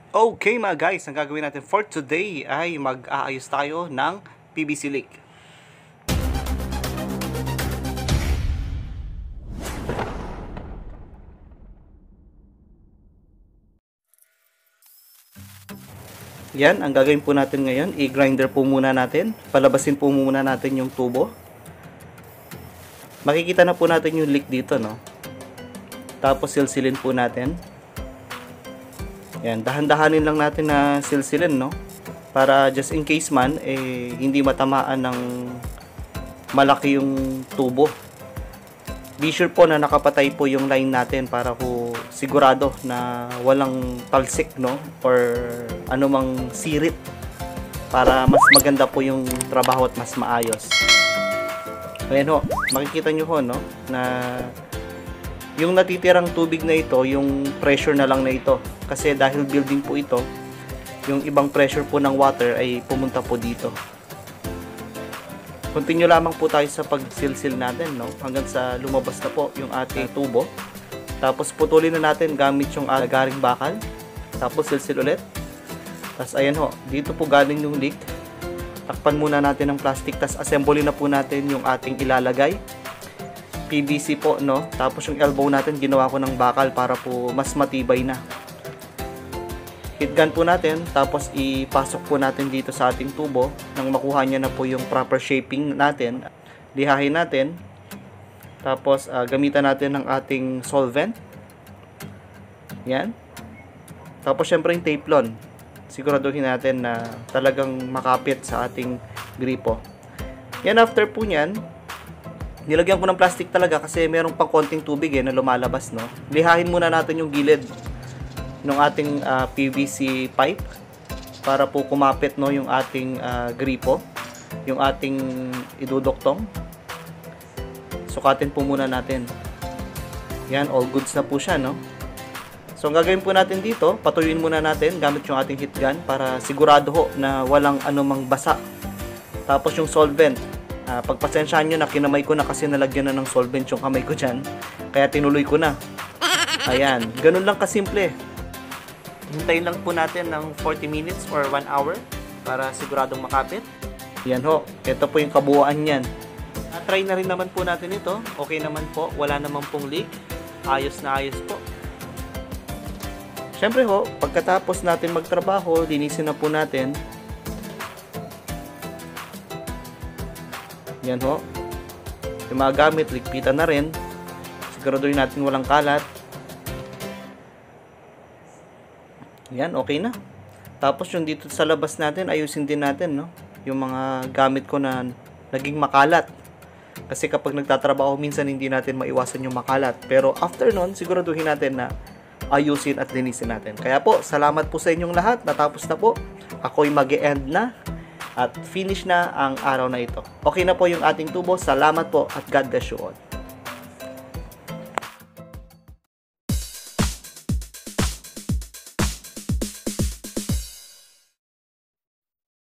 Okay mga guys, ang gagawin natin for today ay mag-aayos tayo ng PVC leak. Yan, ang gagawin po natin ngayon, i-grinder po muna natin. Palabasin po muna natin yung tubo. Makikita na po natin yung leak dito, no? Tapos silsilin po natin. Yan, dahan-dahanin lang natin na silsilin, no? Para just in case man, hindi matamaan ng malaki yung tubo. Be sure po na nakapatay po yung line natin para po sigurado na walang talsik, no? Or anumang sirit. Para mas maganda po yung trabaho at mas maayos. Ayan ho, makikita nyo ho, no? Na yung natitirang tubig na ito, yung pressure na lang na ito. Kasi dahil building po ito, yung ibang pressure po ng water ay pumunta po dito. Continue lamang po tayo sa pagsilsil natin, no? Hanggang sa lumabas na po yung ating tubo. Tapos putulin na natin gamit yung garing bakal. Tapos silsil ulit. Tapos ayan ho, dito po galing yung leak. Takpan muna natin ng plastic. Tapos assembly na po natin yung ating ilalagay. PVC po, no? Tapos yung elbow natin ginawa ko ng bakal para po mas matibay na. Heat gun po natin, tapos ipasok po natin dito sa ating tubo nang makuha niya na po yung proper shaping natin. Lihahin natin. Tapos gamitan natin ng ating solvent. Yan. Tapos syempre yung Teflon. Siguraduhin natin na talagang makapit sa ating gripo. Yan, after po niyan, nilagyan ko ng plastic talaga kasi merong pang konting tubig na lumalabas, no? Lihahin muna natin yung gilid ng ating PVC pipe para po kumapit, no, yung ating gripo, yung ating iduduktong. Sukatin po muna natin. Yan, all goods na po siya, no? So, ang gagawin po natin dito, patuyuin muna natin gamit yung ating heat gun para sigurado ho na walang anumang basa. Tapos yung solvent, pagpasensyahan nyo na, kinamay ko na kasi nalagyan na ng solvent yung kamay ko dyan. Kaya tinuloy ko na. Ayan, ganun lang kasimple. Hintayin lang po natin ng 40 minutes or 1 hour para siguradong makapit. Yan ho, ito po yung kabuuan yan. Try na rin naman po natin ito. Okay naman po, wala naman pong leak. Ayos na ayos po. Siyempre ho, pagkatapos natin magtrabaho, linisin na po natin. Yan ho. Yung mga gamit, ligpitan na rin. Siguraduhin natin walang kalat. Yan, okay na. Tapos yung dito sa labas natin, ayusin din natin, no? Yung mga gamit ko na naging makalat. Kasi kapag nagtatrabaho, minsan hindi natin maiwasan yung makalat. Pero after nun, siguraduhin natin na ayusin at linisin natin. Kaya po, salamat po sa inyong lahat. Natapos na po. Ako'y mag-e-end na. At finish na ang araw na ito. Okay na po yung ating tubo. Salamat po at God bless you all.